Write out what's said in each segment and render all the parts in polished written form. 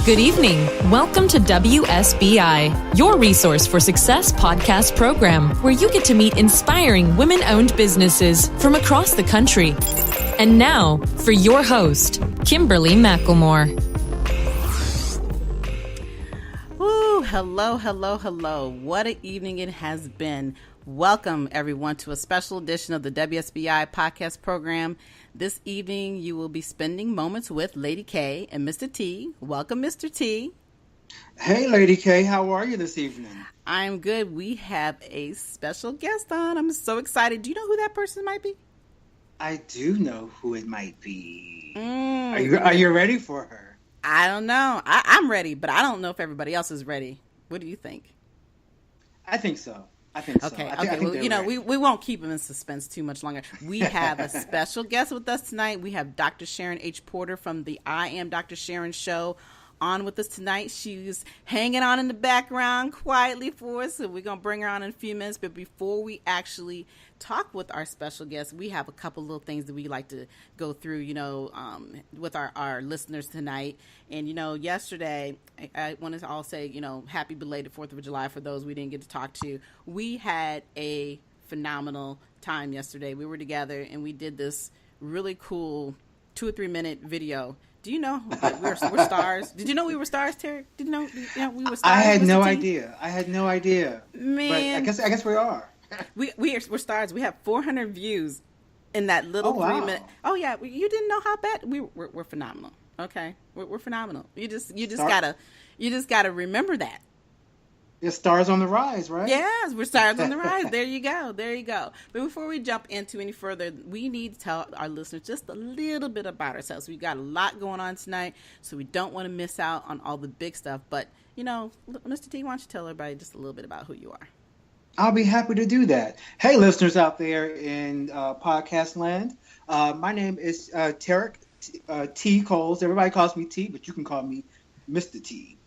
Good evening. Welcome to WSBI, your resource for success podcast program, where you get to meet inspiring women-owned businesses from across the country. And now, for your host, Kimberly McElmore. Ooh, hello. What an evening it has been. Welcome, everyone, to a special edition of the WSBI podcast program. This evening, you will be spending moments with Lady K and Mr. T. Welcome, Mr. T. Hey, Lady K. How are you this evening? I'm good. We have a special guest on. I'm so excited. Do you know who that person might be? I do know who it might be. Are you ready for her? I don't know. I'm ready, but I don't know if everybody else is ready. What do you think? I think so. Okay. I think Well, you know, we won't keep them in suspense too much longer. We have a special guest with us tonight. We have Dr. Sharon H. Porter from the I Am Dr. Sharon show on with us tonight. She's hanging on in the background quietly for us, so we're going to bring her on in a few minutes. But before we actually talk with our special guest, we have a couple little things that we like to go through, you know, with our listeners tonight. And, you know, yesterday, I wanted to all say, you know, happy belated 4th of July for those we didn't get to talk to. We had a phenomenal time yesterday. We were together and we did this really cool 2 or 3 minute video. Do you know that we're stars? Did you know we were stars, Terry? Did you know we were stars? I had no idea. Man, but I guess we are. We're stars. We have 400 views in that little 3 minute. Oh yeah, you didn't know how bad we're phenomenal. Okay, we're phenomenal. You just gotta remember that. It's stars on the rise, right? Yes, we're stars on the rise. There you go. But before we jump into any further, we need to tell our listeners just a little bit about ourselves. We've got a lot going on tonight, so we don't want to miss out on all the big stuff. But, you know, Mr. T, why don't you tell everybody just a little bit about who you are? I'll be happy to do that. Hey, listeners out there in podcast land. My name is Tarek T. Coles. Everybody calls me T, but you can call me Mr. T.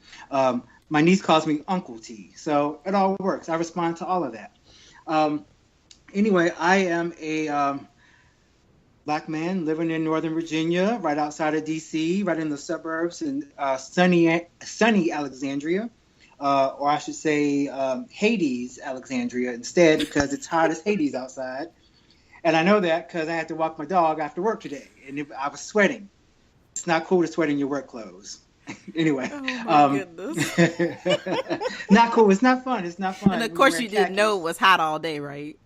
My niece calls me Uncle T, so it all works. I respond to all of that. Anyway, I am a Black man living in Northern Virginia, right outside of D.C., right in the suburbs in sunny Alexandria, or I should say Hades, Alexandria instead, because it's hot as Hades outside. And I know that because I had to walk my dog after work today, and I was sweating. It's not cool to sweat in your work clothes. Anyway, oh my goodness. Not cool. It's not fun. And of course, you didn't know it was hot all day, right?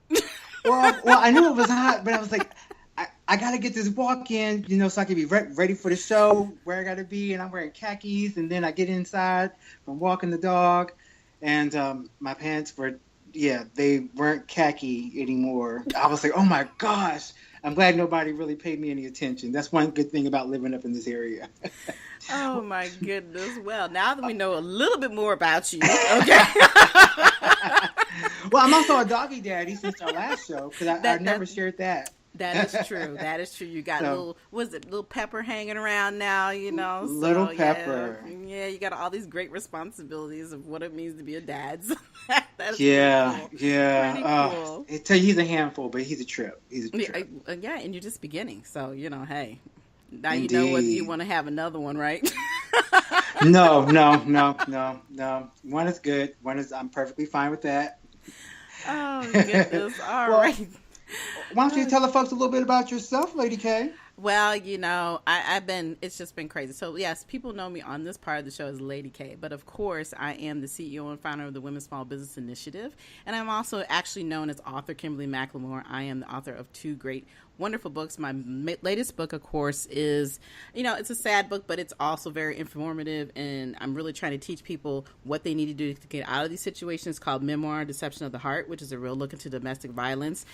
well, I knew it was hot, but I was like, I got to get this walk in, you know, so I can be ready for the show where I got to be. And I'm wearing khakis, and then I get inside from walking the dog, and my pants they weren't khaki anymore. I was like, oh my gosh. I'm glad nobody really paid me any attention. That's one good thing about living up in this area. Oh, my goodness. Well, now that we know a little bit more about you, okay. Well, I'm also a doggy daddy since our last show, because I never shared that. That is true. You got little Pepper hanging around now, you know. Little Pepper. Yeah, you got all these great responsibilities of what it means to be a dad. So that's yeah. Pretty cool. I tell you, he's a handful, but he's a trip. Yeah, and you're just beginning. So, you know, hey, now Indeed. You know whether you want to have another one, right? No. One is good. I'm perfectly fine with that. Oh, goodness. All right. Why don't you tell the folks a little bit about yourself, Lady K? Well, you know, it's just been crazy. So, yes, people know me on this part of the show as Lady K. But, of course, I am the CEO and founder of the Women's Small Business Initiative. And I'm also actually known as author Kimberly McElmore. I am the author of 2 great, wonderful books. My latest book, of course, is, you know, it's a sad book, but it's also very informative. And I'm really trying to teach people what they need to do to get out of these situations, called Memoir, Deception of the Heart, which is a real look into domestic violence.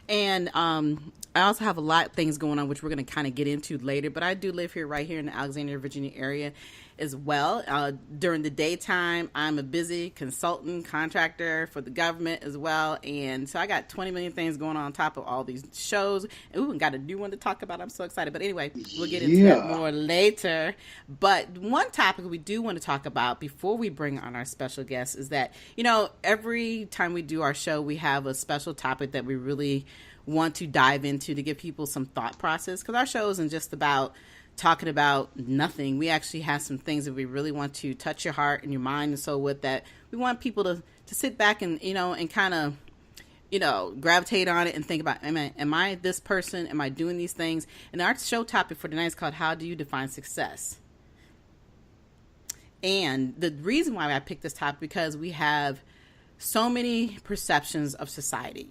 And I also have a lot of things going on, which we're going to kind of get into later. But I do live right here in the Alexandria, Virginia area as well. During the daytime, I'm a busy consultant, contractor for the government as well. And so I got 20 million things going on top of all these shows. And we got a new one to talk about. I'm so excited. But anyway, we'll get into that more later. But one topic we do want to talk about before we bring on our special guest is that, you know, every time we do our show, we have a special topic that we really want to dive into to give people some thought process, because our show isn't just about talking about nothing. We actually have some things that we really want to touch your heart and your mind and soul with, that we want people to sit back and, and kind of, gravitate on it and think about, am I this person? Am I doing these things? And our show topic for tonight is called, How Do You Define Success? And the reason why I picked this topic, because we have so many perceptions of society.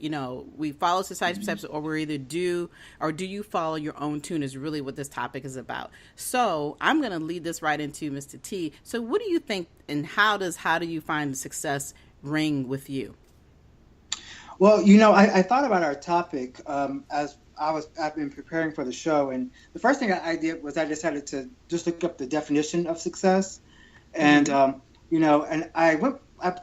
We follow society's perceptions, or we either do you follow your own tune, is really what this topic is about. So I'm going to lead this right into Mr. T. So what do you think, and how do you find success ring with you? Well, I thought about our topic as I've been preparing for the show, and the first thing I did was I decided to just look up the definition of success, and and I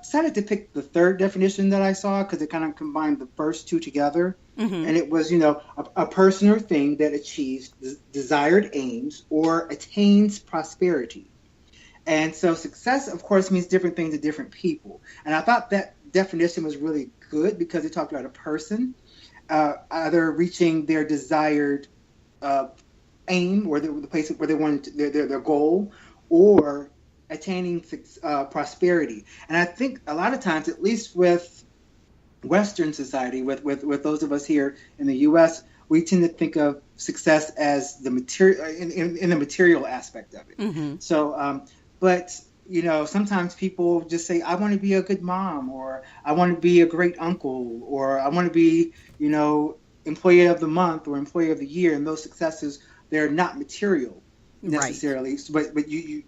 decided to pick the third definition that I saw, because it kind of combined the first two together. Mm-hmm. And it was, a person or thing that achieves desired aims or attains prosperity. And so success, of course, means different things to different people. And I thought that definition was really good, because it talked about a person either reaching their desired aim, or the place where they wanted their goal, or attaining prosperity. And I think a lot of times, at least with Western society, with those of us here in the U.S., we tend to think of success as the material, in the material aspect of it. Mm-hmm. So, but sometimes people just say, I want to be a good mom, or I want to be a great uncle, or I want to be, employee of the month or employee of the year. And those successes, they're not material necessarily, right. But you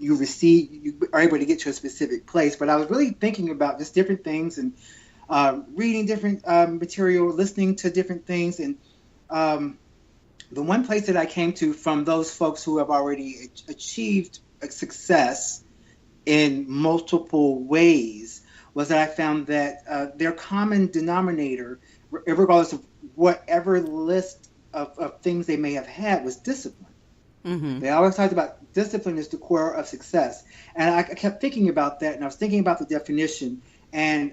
are able to get to a specific place. But I was really thinking about just different things, and reading different material, listening to different things, and the one place that I came to from those folks who have already achieved a success in multiple ways was that I found that their common denominator, regardless of whatever list of things they may have had, was discipline. Mm-hmm. They always talked about discipline is the core of success. And I kept thinking about that, and I was thinking about the definition. And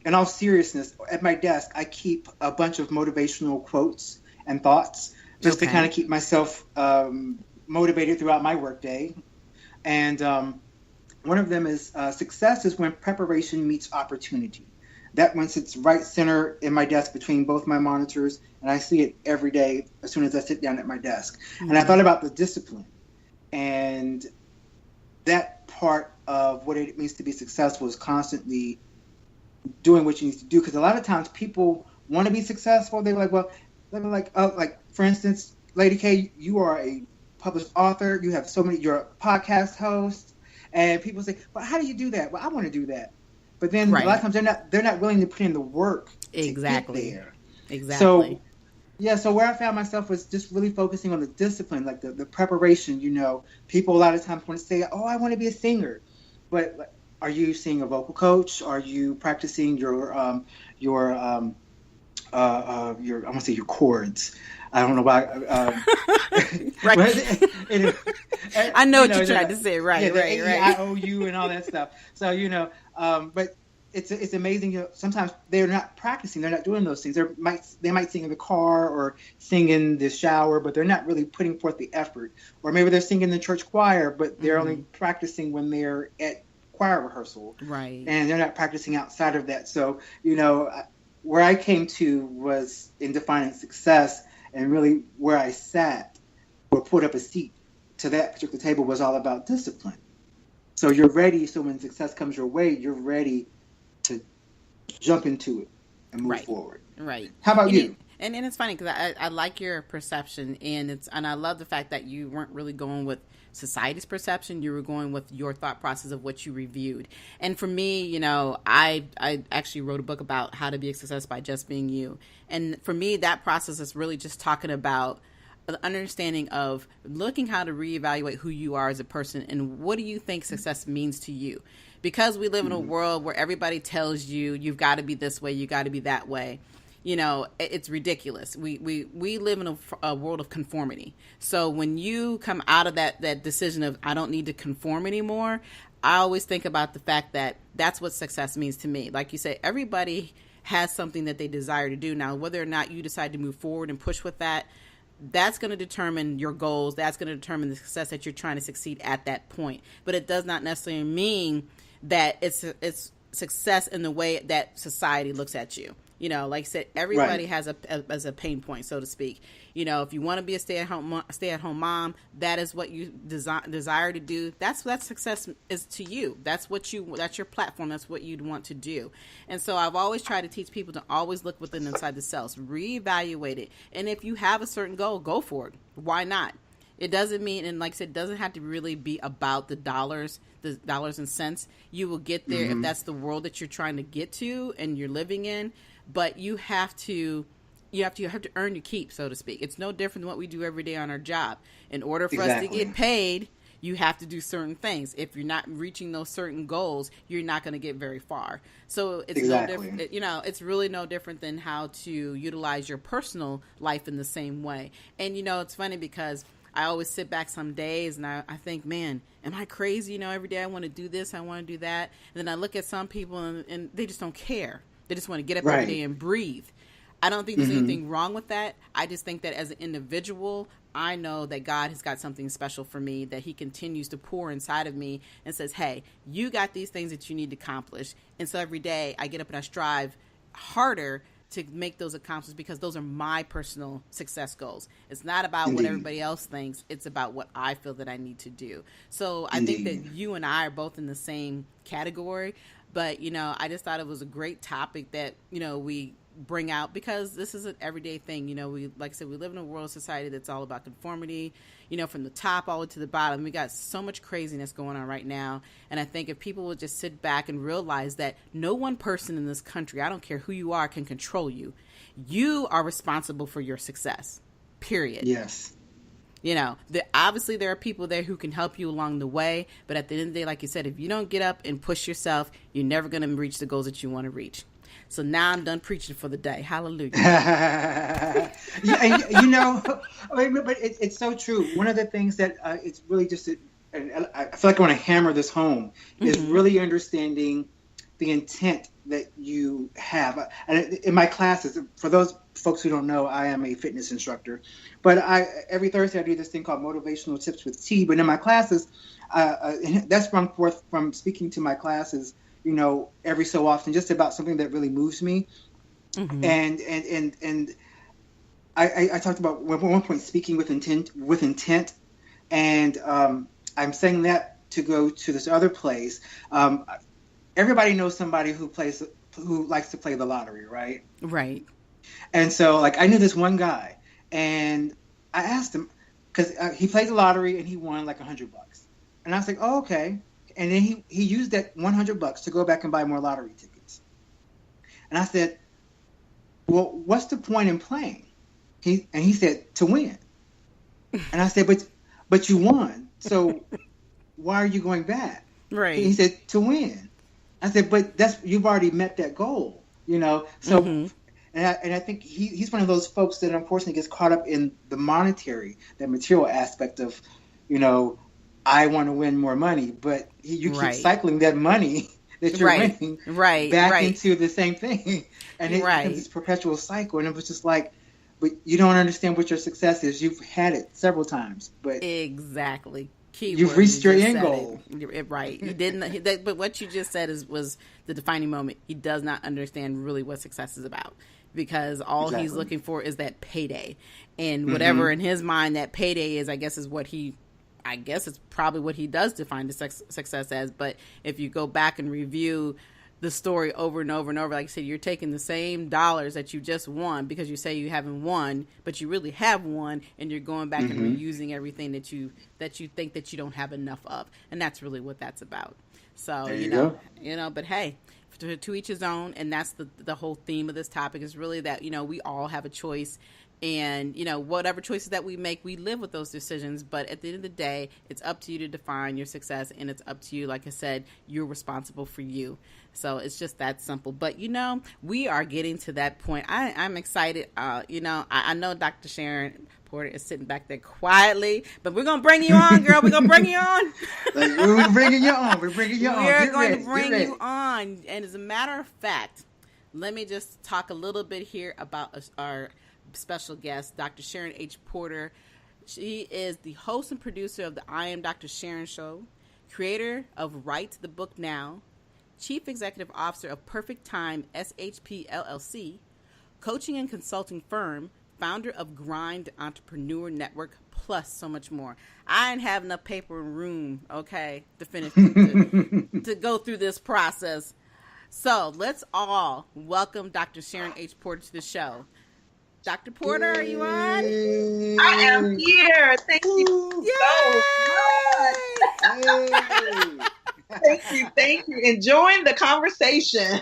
in all seriousness, at my desk, I keep a bunch of motivational quotes and thoughts just to kind of keep myself motivated throughout my workday. And one of them is, success is when preparation meets opportunity. That one sits right center in my desk between both my monitors, and I see it every day as soon as I sit down at my desk. Mm-hmm. And I thought about the discipline, and that part of what it means to be successful is constantly doing what you need to do. Because a lot of times people want to be successful. They're like, for instance, Lady K, you are a published author. You have you're a podcast host, and people say, well, how do you do that? Well, I want to do that. But then a lot of times they're not willing to put in the work to get there. Exactly. So where I found myself was just really focusing on the discipline, like the preparation. People a lot of times want to say, "Oh, I want to be a singer," but are you seeing a vocal coach? Are you practicing your I want to say your chords? I don't know why. Right. I know what you tried to say. Right. Right. AEIOU and all that stuff. So but it's amazing. Sometimes they're not practicing. They're not doing those things. They might sing in the car or sing in the shower, but they're not really putting forth the effort. Or maybe they're singing in the church choir, but they're only practicing when they're at choir rehearsal. Right. And they're not practicing outside of that. So where I came to was in defining success. And really where I sat or put up a seat to that particular table was all about discipline. So you're ready. So when success comes your way, you're ready to jump into it and move forward. Right. How about you? And it's funny because I like your perception, and I love the fact that you weren't really going with society's perception. You were going with your thought process of what you reviewed. And for me, I actually wrote a book about how to be a success by just being you. And for me, that process is really just talking about the understanding of looking how to reevaluate who you are as a person and what do you think success means to you. Because we live in a world where everybody tells you, you've got to be this way, you got to be that way. It's ridiculous. We live in a world of conformity. So when you come out of that decision of, I don't need to conform anymore, I always think about the fact that that's what success means to me. Like you say, everybody has something that they desire to do. Now, whether or not you decide to move forward and push with that, that's going to determine your goals. That's going to determine the success that you're trying to succeed at that point. But it does not necessarily mean that it's success in the way that society looks at you. You know, like I said, everybody has a pain point, so to speak. You know, if you want to be a stay-at-home mom, that is what you desire to do. That's what success is to you. That's your platform. That's what you'd want to do. And so I've always tried to teach people to always look within inside themselves, reevaluate it. And if you have a certain goal, go for it. Why not? It doesn't mean, and like I said, it doesn't have to really be about the dollars and cents. You will get there if that's the world that you're trying to get to and you're living in. But you have to earn your keep, so to speak. It's no different than what we do every day on our job. In order for us to get paid, you have to do certain things. If you're not reaching those certain goals, you're not going to get very far. So it's no different. You know, it's really no different than how to utilize your personal life in the same way. And you know, it's funny because I always sit back some days and I think, man, am I crazy? You know, every day I want to do this, I want to do that. And then I look at some people and they just don't care. They just want to get up every day and breathe. I don't think there's anything wrong with that. I just think that as an individual, I know that God has got something special for me, that he continues to pour inside of me and says, hey, you got these things that you need to accomplish. And so every day I get up and I strive harder to make those accomplishments because those are my personal success goals. It's not about what everybody else thinks. It's about what I feel that I need to do. So I think that you and I are both in the same category. But, you know, I just thought it was a great topic that, you know, we bring out because this is an everyday thing. You know, like I said, we live in a world society that's all about conformity, you know, from the top all the way to the bottom. We got so much craziness going on right now. And I think if people would just sit back and realize that no one person in this country, I don't care who you are, can control you. You are responsible for your success, period. Yes. You know, obviously there are people there who can help you along the way. But at the end of the day, like you said, if you don't get up and push yourself, you're never going to reach the goals that you want to reach. So now I'm done preaching for the day. Hallelujah. You know, but it's so true. One of the things that it's really just, and I feel like I want to hammer this home, is really understanding the intent that you have. And in my classes, for those folks who don't know, I am a fitness instructor, but every Thursday I do this thing called Motivational Tips with T. But in my classes, that's sprung forth from speaking to my classes, you know, every so often, just about something that really moves me. And I talked about at one point speaking with intent, and I'm saying that to go to this other place. Everybody knows somebody who likes to play the lottery, right? Right. And so, like, I knew this one guy, and I asked him because he played the lottery and he won like $100, and I was like, "Oh, okay." And then he used that $100 to go back and buy more lottery tickets. And I said, "Well, what's the point in playing?" He said, "To win." And I said, "But you won, so why are you going back?" Right. He said, "To win." I said, "But you've already met that goal, you know." So, and I think he's one of those folks that unfortunately gets caught up in the monetary, that material aspect of, you know, I want to win more money, but you keep cycling that money that you're winning back into the same thing, and it becomes this perpetual cycle. And it was just like, but you don't understand what your success is. You've had it several times, but exactly. You've reached your end goal. Right. He didn't. But what you just said was the defining moment. He does not understand really what success is about, because all he's looking for is that payday, and whatever in his mind that payday is, I guess it's probably what he does define the success as. But if you go back and review the story over and over and over, like I said, you're taking the same dollars that you just won because you say you haven't won, but you really have won, and you're going back and reusing everything that you think that you don't have enough of, and that's really what that's about. So you know, but hey, to each his own, and that's the whole theme of this topic is really that, you know, we all have a choice. And, you know, whatever choices that we make, we live with those decisions. But at the end of the day, it's up to you to define your success. And it's up to you. Like I said, you're responsible for you. So it's just that simple. But, you know, we are getting to that point. I'm excited. You know, I know Dr. Sharon Porter is sitting back there quietly. But we're going to bring you on, girl. We're going to bring you on. We're bringing you on. We're bringing you on. We're going to bring you on. And as a matter of fact, let me just talk a little bit here about our special guest, Dr. Sharon H. Porter. She is the host and producer of the I Am Dr. Sharon Show, creator of Write the Book Now, Chief Executive Officer of Perfect Time SHP LLC, coaching and consulting firm, founder of Grind Entrepreneur Network, plus so much more. I didn't have enough paper and room, okay, to finish to go through this process. So let's all welcome Dr. Sharon H. Porter to the show. Dr. Porter, are you on? I am here. Thank you so much. Thank you. Enjoying the conversation.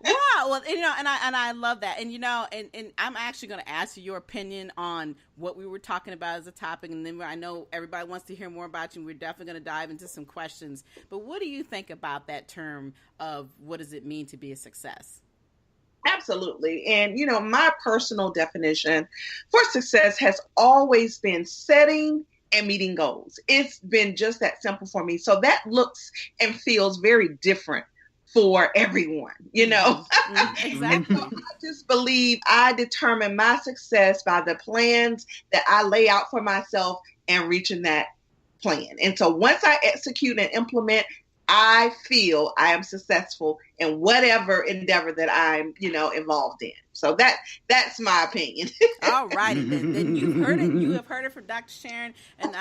Wow. Well, and I love that. And and I'm actually going to ask you your opinion on what we were talking about as a topic. And then I know everybody wants to hear more about you. And we're definitely going to dive into some questions. But what do you think about that term of what does it mean to be a success? Absolutely. And, my personal definition for success has always been setting and meeting goals. It's been just that simple for me. So that looks and feels very different for everyone, Exactly. So I just believe I determine my success by the plans that I lay out for myself and reaching that plan. And so once I execute and implement, I feel I am successful in whatever endeavor that I'm, involved in. So that's my opinion. All righty, then you've heard it. You have heard it from Dr. Sharon, and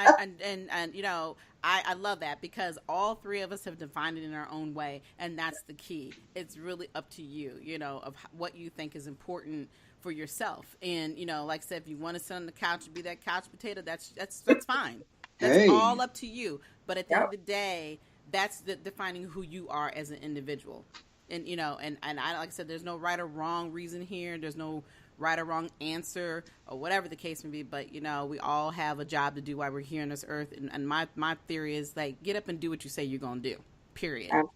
I love that because all three of us have defined it in our own way, and that's the key. It's really up to you, of what you think is important for yourself. And like I said, if you want to sit on the couch and be that couch potato, that's fine. That's all up to you. But at the end of the day, that's defining who you are as an individual. And, and I, like I said, there's no right or wrong reason here. There's no right or wrong answer or whatever the case may be. But, we all have a job to do while we're here on this earth. And my theory is, get up and do what you say you're going to do, period. All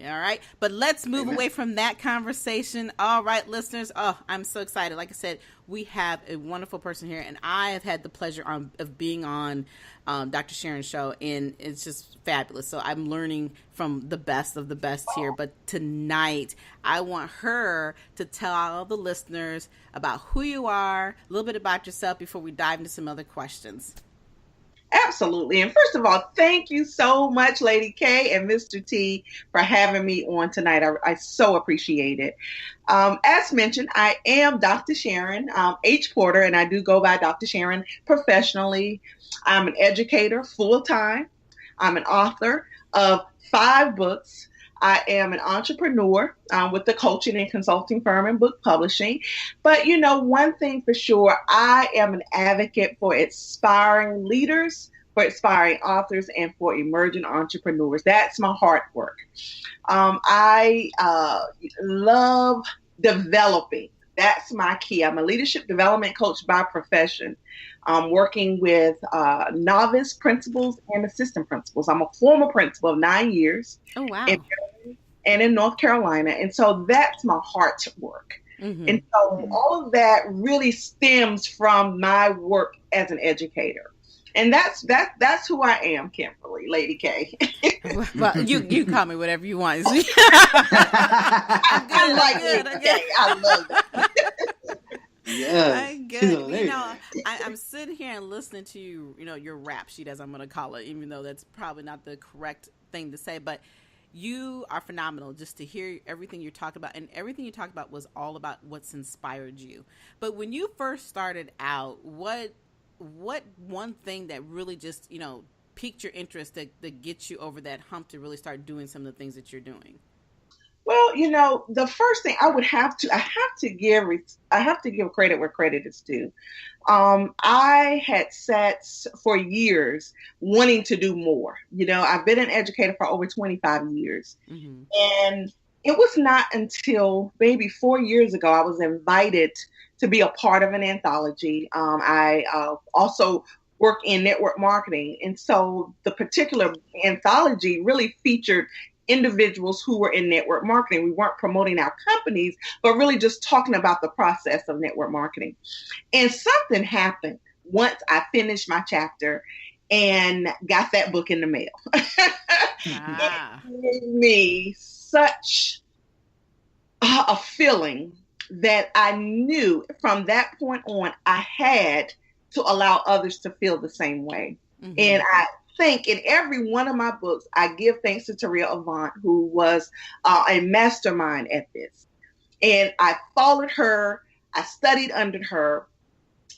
right. But let's move away from that conversation. All right, listeners. Oh, I'm so excited. Like I said, we have a wonderful person here, and I have had the pleasure of being on Dr. Sharon's show, and it's just fabulous. So I'm learning from the best of the best here. But tonight, I want her to tell all the listeners about who you are, a little bit about yourself before we dive into some other questions. Absolutely. And first of all, thank you so much, Lady K and Mr. T, for having me on tonight. I so appreciate it. As mentioned, I am Dr. Sharon H. Porter, and I do go by Dr. Sharon professionally. I'm an educator full-time. I'm an author of 5 books. I am an entrepreneur with the coaching and consulting firm and book publishing. But, one thing for sure, I am an advocate for inspiring leaders, for inspiring authors, and for emerging entrepreneurs. That's my heart work. I love developing. That's my key. I'm a leadership development coach by profession, working with novice principals and assistant principals. I'm a former principal of 9 years. Oh, wow. In North Carolina. And so that's my heart work. Mm-hmm. And so all of that really stems from my work as an educator. And that's who I am, Kimberly, Lady K. Well, you call me whatever you want. I like Lady K. I love that. Yes. I'm good. I'm sitting here and listening to you, your rap sheet, as I'm going to call it, even though that's probably not the correct thing to say, but you are phenomenal just to hear everything you talk about. And everything you talked about was all about what's inspired you. But when you first started out, what one thing that really just, piqued your interest that gets you over that hump to really start doing some of the things that you're doing? Well, the first thing I have to give credit where credit is due. I had sat for years wanting to do more. I've been an educator for over 25 years. Mm-hmm. And it was not until maybe 4 years ago I was invited to be a part of an anthology. I also work in network marketing. And so the particular anthology really featured individuals who were in network marketing. We weren't promoting our companies, but really just talking about the process of network marketing. And something happened once I finished my chapter and got that book in the mail. It gave me such a feeling that I knew from that point on, I had to allow others to feel the same way. Mm-hmm. And I think in every one of my books, I give thanks to Taria Avant, who was a mastermind at this. And I followed her, I studied under her,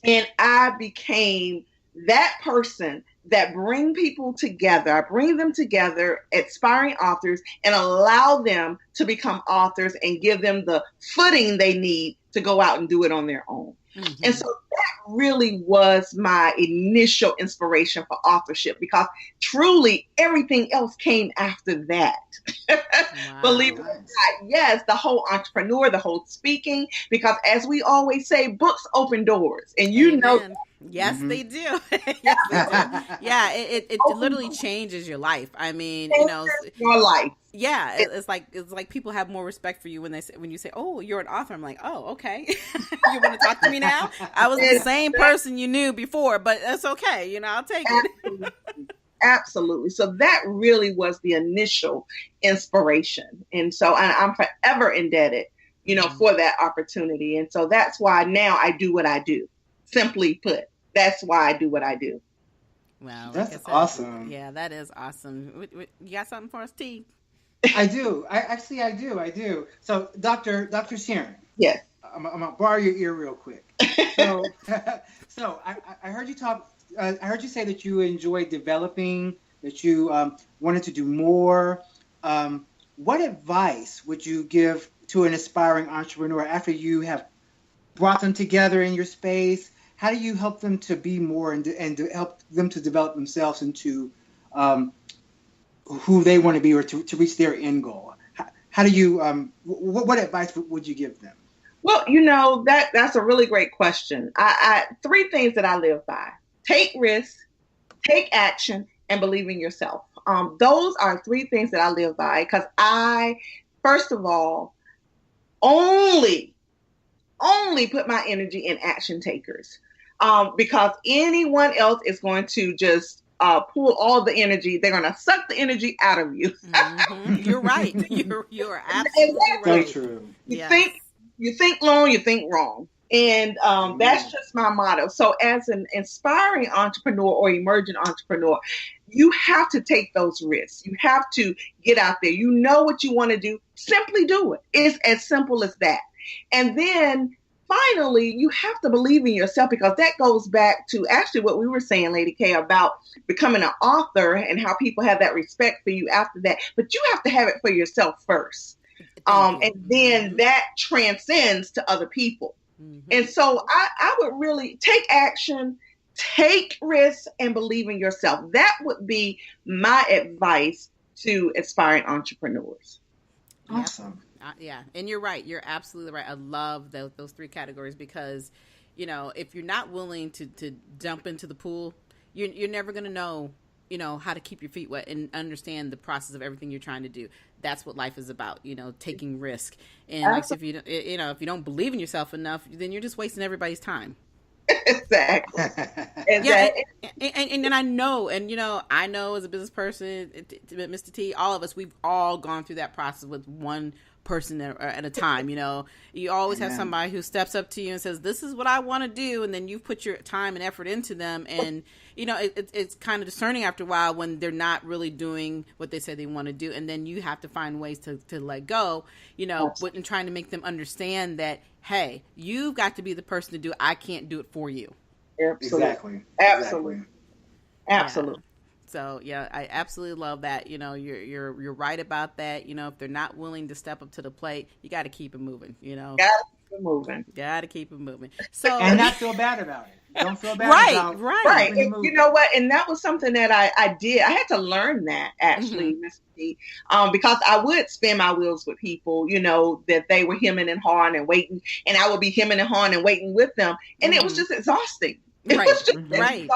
and I became that person that bring people together. I bring them together, aspiring authors, and allow them to become authors and give them the footing they need to go out and do it on their own. Mm-hmm. And so that really was my initial inspiration for authorship, because truly everything else came after that. Wow. Believe it or not, yes, the whole entrepreneur, the whole speaking, because as we always say, books open doors, and you Amen. know. Yes, Mm-hmm. they do. Yes, they do. Yeah, it literally changes your life. I mean, you know, your life. Yeah, it's like people have more respect for you when you say, "Oh, you're an author." I'm like, "Oh, okay." You want to talk to me now? I was the same person you knew before, but that's okay. You know, I'll take it. Absolutely. So that really was the initial inspiration, and so I'm forever indebted, you know, for that opportunity. And so that's why now I do what I do. Simply put, that's why I do what I do. Wow, that's awesome. Yeah, that is awesome. You got something for us, T? I do. I do. So, Dr. Sharon. Yes. I'm gonna borrow your ear real quick. So, I heard you talk. I heard you say that you enjoyed developing, that you wanted to do more. What advice would you give to an aspiring entrepreneur after you have brought them together in your space? How do you help them to be more and to help them to develop themselves into who they want to be, or to reach their end goal? How do you, what advice would you give them? Well, you know, that's a really great question. I three things that I live by: take risks, take action, and believe in yourself. Those are three things that I live by, because I, first of all, only put my energy in action takers, because anyone else is going to just pull all the energy. They're going to suck the energy out of you. Mm-hmm. You're right. You're absolutely right. So true. You think long, you think wrong. And that's just my motto. So as an inspiring entrepreneur or emerging entrepreneur, you have to take those risks. You have to get out there. You know what you want to do. Simply do it. It's as simple as that. And then finally, you have to believe in yourself, because that goes back to actually what we were saying, Lady K, about becoming an author and how people have that respect for you after that. But you have to have it for yourself first. And then that transcends to other people. Mm-hmm. And so I would really take action, take risks, and believe in yourself. That would be my advice to aspiring entrepreneurs. Awesome. Yeah, and you're right. You're absolutely right. I love those three categories, because, you know, if you're not willing to jump into the pool, you're never going to know, you know, how to keep your feet wet and understand the process of everything you're trying to do. That's what life is about, you know, taking risk. And like, if you don't believe in yourself enough, then you're just wasting everybody's time. Exactly. Yeah, and I know, and you know, I know as a business person, Mr. T, all of us, we've all gone through that process with one person at a time. You know, you always have somebody who steps up to you and says, "This is what I want to do," and then you put your time and effort into them, and you know, it's kind of discerning after a while when they're not really doing what they say they want to do, and then you have to find ways to let go. You know, and trying to make them understand that, hey, you've got to be the person to do it. I can't do it for you. Absolutely. Yeah. So yeah, I absolutely love that. You know, you're right about that. You know, if they're not willing to step up to the plate, you got to keep it moving. You know, got to keep it moving. So and not feel bad about it. Don't feel bad about right. And you know what? And that was something that I did. I had to learn that, actually, Mr. T, because I would spin my wheels with people, you know, that they were hemming and hawing and waiting, and I would be hemming and hawing and waiting with them, and it was just exhausting. Right.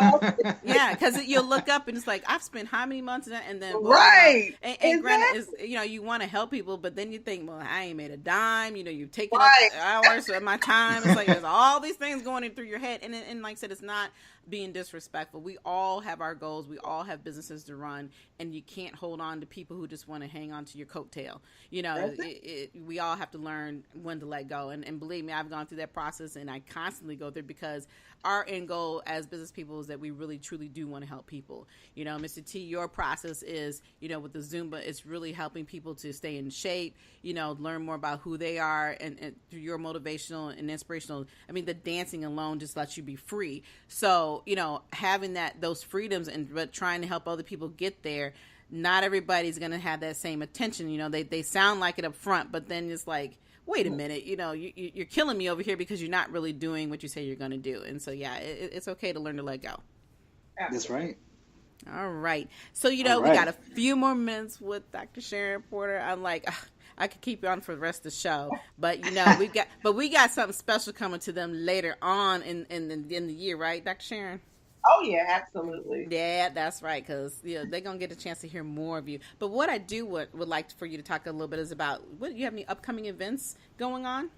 Yeah, because you'll look up and it's like, I've spent how many months in that, and then right. And exactly. Granted, is you want to help people, but then you think, well, I ain't made a dime. You've taken up hours of my time. It's like there's all these things going in through your head, and like I said, it's not being disrespectful. We all have our goals. We all have businesses to run, and you can't hold on to people who just want to hang on to your coattail. We all have to learn when to let go. And believe me, I've gone through that process, and I constantly go through, because our end goal as business people is that we really, truly do want to help people. Mr. T, your process is, with the Zumba, it's really helping people to stay in shape, learn more about who they are, and through your motivational and inspirational. I mean, the dancing alone just lets you be free. So, having those freedoms but trying to help other people get there, not everybody's going to have that same attention. They sound like it up front, but then it's like, wait a minute, you're killing me over here because you're not really doing what you say you're going to do. And so, yeah, it's okay to learn to let go. That's right. All right. So, we got a few more minutes with Dr. Sharon Porter. I'm like, I could keep you on for the rest of the show, but we got something special coming to them later on in the year, right, Dr. Sharon? Oh yeah, absolutely. Yeah, that's right, because they're gonna get a chance to hear more of you. But what I would like for you to talk a little bit is about, what you have any upcoming events going on?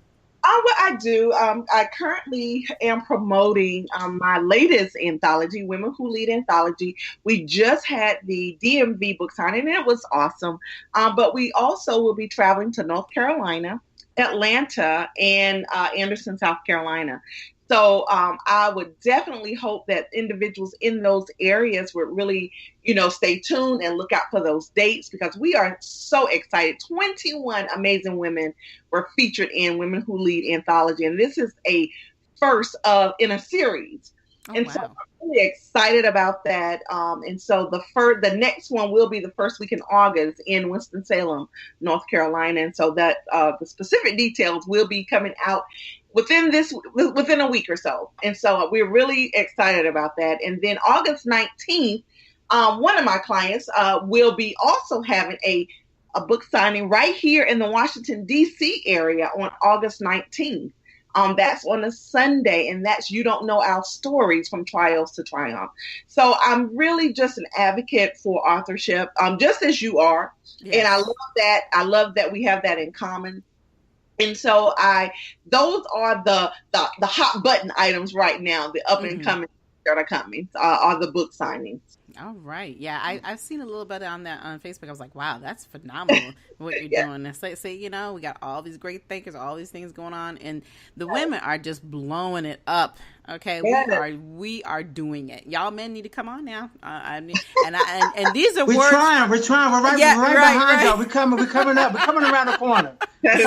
What I do, I currently am promoting my latest anthology, Women Who Lead Anthology. We just had the DMV book signing, and it was awesome. But we also will be traveling to North Carolina, Atlanta, and Anderson, South Carolina. So I would definitely hope that individuals in those areas would really, stay tuned and look out for those dates, because we are so excited. 21 amazing women were featured in Women Who Lead Anthology, and this is a first in a series. So I'm really excited about that. And so the next one will be the first week in August in Winston-Salem, North Carolina. And so that the specific details will be coming out within a week or so. And so we're really excited about that. And then August 19th, one of my clients will be also having a book signing right here in the Washington, D.C. area on August 19th. That's on a Sunday, and that's You Don't Know Our Stories from Trials to Triumph. So I'm really just an advocate for authorship, just as you are. Yes. And I love that. I love that we have that in common. And so those are the hot button items right now, the up and coming that are coming, are the book signings. All right. Yeah, I've seen a little bit on that on Facebook. I was like, wow, that's phenomenal what you're doing. It's like, we got all these great thinkers, all these things going on, and the women are just blowing it up. Okay, we are doing it. Y'all men need to come on now. And these are we're words. We're trying. We're right behind y'all. We're coming up. We're coming around the corner. But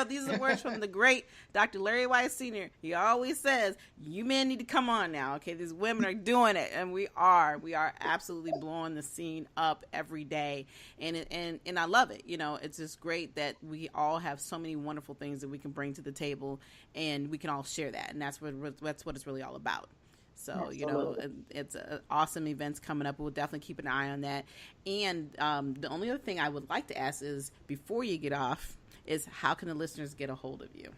these are words from the great Dr. Larry White Sr. He always says, you men need to come on now. Okay, these women are doing it, and we are absolutely blowing the scene up every day, and I love it. It's just great that we all have so many wonderful things that we can bring to the table, and we can all share that, and that's what it's really all about. So, Absolutely. It's awesome events coming up. We'll definitely keep an eye on that. And the only other thing I would like to ask is, before you get off, is how can the listeners get a hold of you?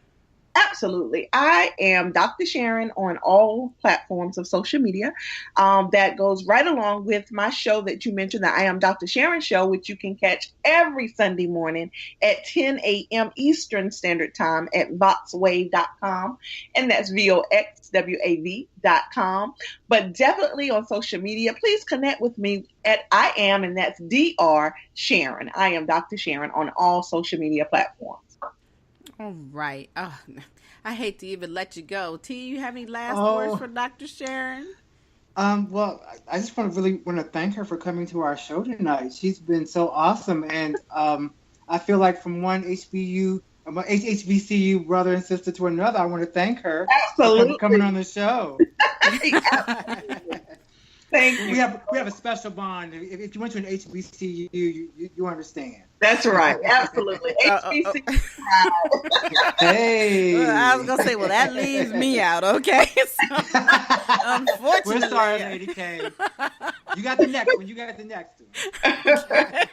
Absolutely. I am Dr. Sharon on all platforms of social media. That goes right along with my show that you mentioned, the I Am Dr. Sharon show, which you can catch every Sunday morning at 10 a.m. Eastern Standard Time at voxwave.com. And that's VOXWAV.com. But definitely on social media, please connect with me at I Am, and that's Dr. Sharon. I Am Dr. Sharon on all social media platforms. All right. Oh, I hate to even let you go. T, you have any last words for Dr. Sharon? Well, I just want to thank her for coming to our show tonight. She's been so awesome, and I feel like from one HBCU brother and sister to another, I want to thank her for coming on the show. Thank you. We have a special bond. If you went to an HBCU, you understand. That's right. Absolutely. HBCU. Hey. Well, I was gonna say, well, that leaves me out. Okay. So, unfortunately, we're sorry, Lady K. You got the next one. Okay.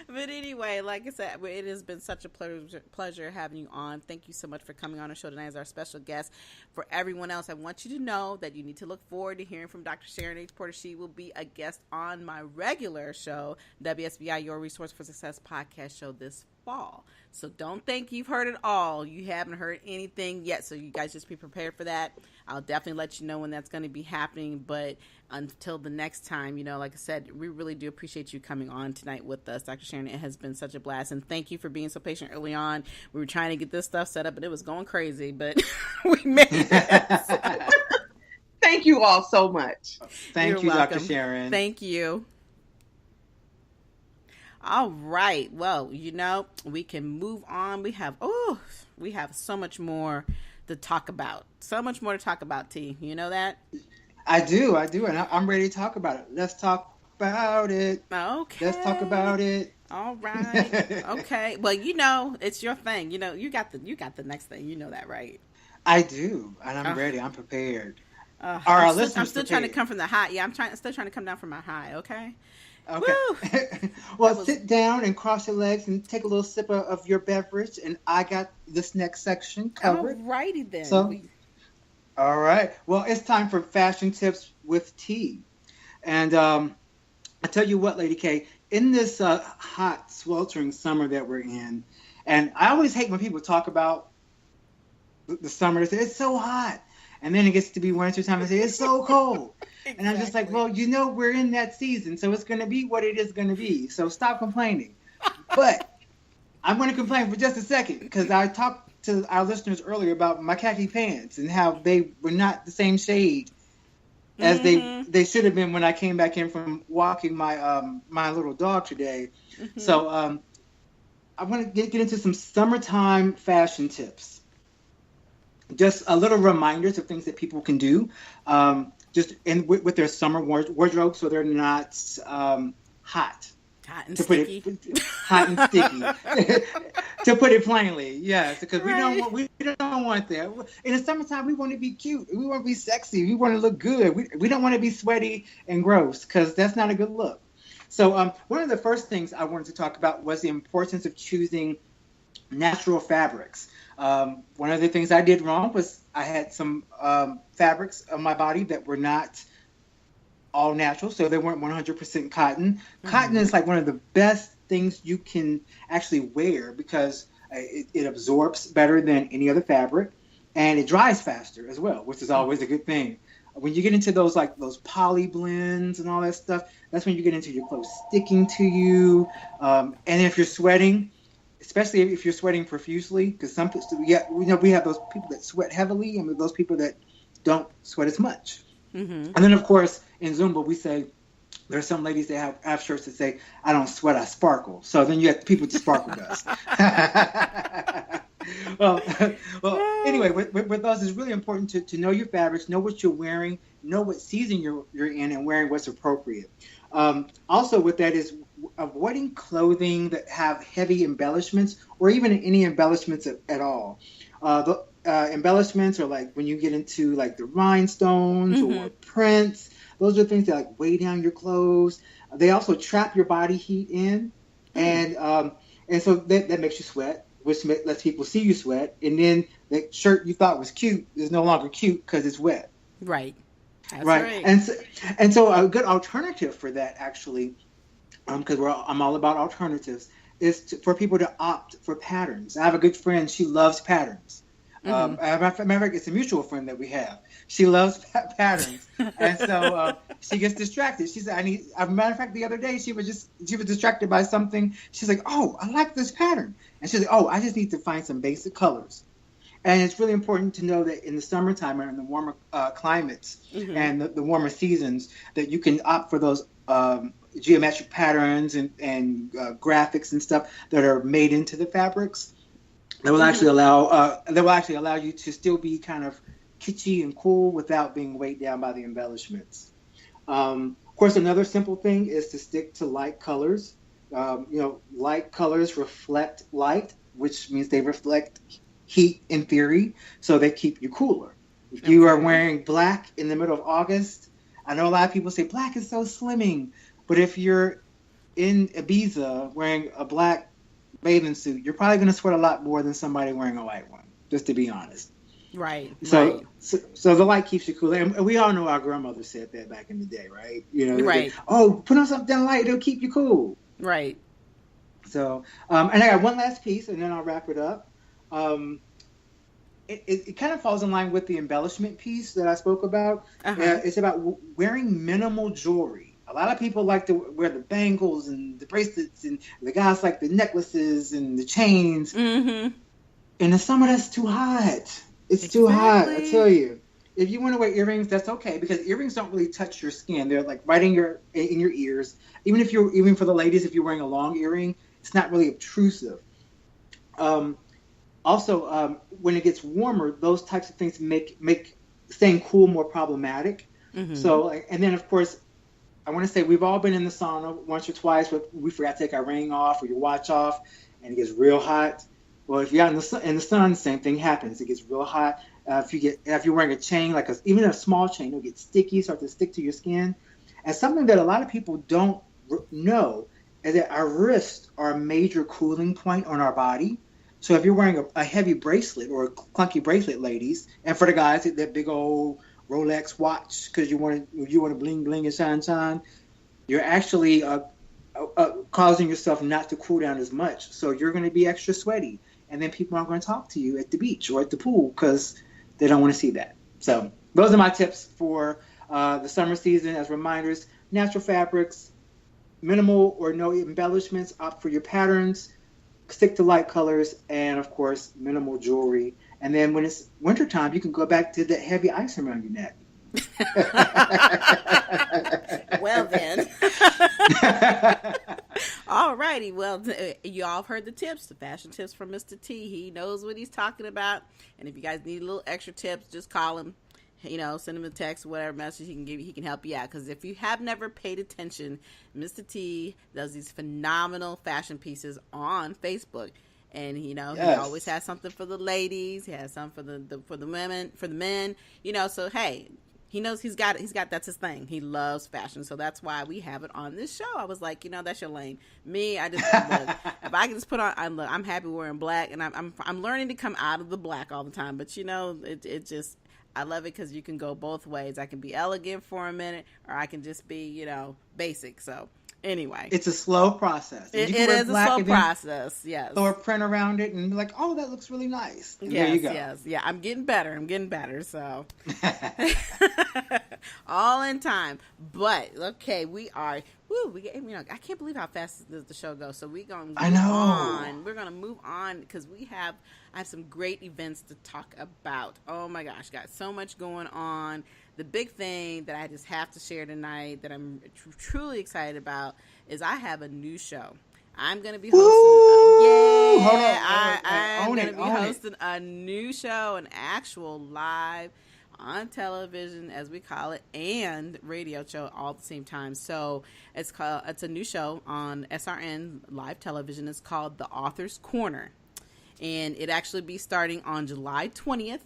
But anyway, like I said, it has been such a pleasure having you on. Thank you so much for coming on our show tonight as our special guest. For everyone else, I want you to know that you need to look forward to hearing from Dr. Sharon H. Porter. She will be a guest on my regular show, WSBI Your Resource for Success podcast show this fall. So don't think you've heard it all. You haven't heard anything yet. So you guys just be prepared for that. I'll definitely let you know when that's going to be happening. But until the next time, like I said, we really do appreciate you coming on tonight with us, Dr. Sharon. It has been such a blast. And thank you for being so patient early on. We were trying to get this stuff set up, and it was going crazy, but we made it. Thank you all so much. Thank you, welcome. Dr. Sharon. Thank you. All right. Well, we can move on. We have so much more to talk about. So much more to talk about, T. You know that? I do. And I'm ready to talk about it. Let's talk about it. Okay. Let's talk about it. All right. Okay. Well, it's your thing. You got the next thing. You know that, right? I do. And I'm ready. I'm prepared. I'm still trying to come from the high. Yeah, still trying to come down from my high. Okay. Okay. Well, sit down and cross your legs and take a little sip of your beverage, and I got this next section covered. All righty then. So, all right. Well, it's time for fashion tips with T. And I tell you what, Lady K, in this hot, sweltering summer that we're in, and I always hate when people talk about the summer. They say, it's so hot. And then it gets to be winter time and say, it's so cold. Exactly. And I'm just like, well, we're in that season, so it's going to be what it is going to be. So stop complaining. But I'm going to complain for just a second because I talked to our listeners earlier about my khaki pants and how they were not the same shade as they should have been when I came back in from walking my little dog today. Mm-hmm. So I want to get into some summertime fashion tips. Just a little reminders of things that people can do just with their summer wardrobe so they're not hot. Hot and sticky. Hot and sticky. To put it plainly, yes, because we don't want that. In the summertime, we want to be cute. We want to be sexy. We want to look good. We don't want to be sweaty and gross because that's not a good look. So one of the first things I wanted to talk about was the importance of choosing natural fabrics. One of the things I did wrong was I had some fabrics on my body that were not all natural, so they weren't 100% cotton. Mm-hmm. Cotton is like one of the best things you can actually wear because it absorbs better than any other fabric, and it dries faster as well, which is always a good thing. When you get into those poly blends and all that stuff, that's when you get into your clothes sticking to you, and if you're sweating. Especially if you're sweating profusely, because we have those people that sweat heavily and those people that don't sweat as much. Mm-hmm. And then, of course, in Zumba, we say there's some ladies that have shirts that say, I don't sweat, I sparkle. So then you have people to sparkle dust. well, anyway, with us, it's really important to know your fabrics, know what you're wearing, know what season you're in, and wearing what's appropriate. Also with that is avoiding clothing that have heavy embellishments or even any embellishments at all. The embellishments are like when you get into like the rhinestones or prints. Those are things that weigh down your clothes. They also trap your body heat in, and so that makes you sweat, which lets people see you sweat. And then the shirt you thought was cute is no longer cute because it's wet. Right. That's right. And so a good alternative for that actually, because I'm all about alternatives, is for people to opt for patterns. I have a good friend; she loves patterns. Matter of fact, it's a mutual friend that we have. She loves patterns, and so she gets distracted. She said, As a matter of fact, the other day she was distracted by something. She's like, "Oh, I like this pattern," and she's like, "Oh, I just need to find some basic colors." And it's really important to know that in the summertime and in the warmer climates and the warmer seasons, that you can opt for those geometric patterns and graphics and stuff that are made into the fabrics. That will actually allow you to still be kind of kitschy and cool without being weighed down by the embellishments. Of course, another simple thing is to stick to light colors. Light colors reflect light, which means they reflect heat in theory, so they keep you cooler. If you are wearing black in the middle of August, I know a lot of people say black is so slimming, but if you're in Ibiza wearing a black bathing suit, you're probably going to sweat a lot more than somebody wearing a white one, just to be honest. Right. So, Right. so the light keeps you cool. And we all know our grandmother said that back in the day, right? Right. Oh, put on something light, it'll keep you cool. Right. So, and I got one last piece, and then I'll wrap it up. It kind of falls in line with the embellishment piece that I spoke about. It's about wearing minimal jewelry. A lot of people like to wear the bangles and the bracelets, and the guys like the necklaces and the chains. Mm-hmm. In the summer, that's too hot. It's too hot, I tell you. If you want to wear earrings, that's okay, because earrings don't really touch your skin. They're like right in your ears. Even for the ladies, if you're wearing a long earring, it's not really obtrusive. Also, when it gets warmer, those types of things make staying cool more problematic. Mm-hmm. So, and then of course, I want to say we've all been in the sauna once or twice, but we forgot to take our ring off or your watch off, and it gets real hot. Well, if you're out in the sun, same thing happens. It gets real hot. If you're wearing a chain, even a small chain, it'll get sticky, start to stick to your skin. And something that a lot of people don't know is that our wrists are a major cooling point on our body. So if you're wearing a heavy bracelet or a clunky bracelet, ladies, and for the guys, that big old Rolex watch because you want to bling bling and shine, you're actually causing yourself not to cool down as much. So you're going to be extra sweaty. And then people aren't going to talk to you at the beach or at the pool because they don't want to see that. So those are my tips for the summer season as reminders. Natural fabrics, minimal or no embellishments, opt for your patterns, stick to light colors, and, of course, minimal jewelry. And then when it's wintertime, you can go back to that heavy ice around your neck. Well, then. All righty. Well, you all have heard the tips, the fashion tips from Mr. T. He knows what he's talking about. And if you guys need a little extra tips, just call him. Send him a text, whatever message he can give you. He can help you out. Because if you have never paid attention, Mr. T does these phenomenal fashion pieces on Facebook. And he always has something for the ladies. He has something for the women, for the men. So hey, he knows he's got that's his thing. He loves fashion, so that's why we have it on this show. I was like, that's your lane. Me, I just look, if I can just put on, I'm happy wearing black, and I'm learning to come out of the black all the time. But it just, I love it because you can go both ways. I can be elegant for a minute, or I can just be basic. So. Anyway, it's a slow process. It is a slow process. Yes. Throw a print around it and be like, "Oh, that looks really nice." And yes, there you go. Yes, yeah. I'm getting better. So, all in time. But okay, we are. I can't believe how fast the show goes. So we're gonna move on. We're gonna move on because I have some great events to talk about. Oh my gosh, got so much going on. The big thing that I just have to share tonight that I'm truly excited about is I have a new show. I'm going to be hosting. I'm going to be hosting a new show, an actual live on television, as we call it, and radio show all at the same time. So it's a new show on SRN live television. It's called The Author's Corner, and it actually be starting on July 20th,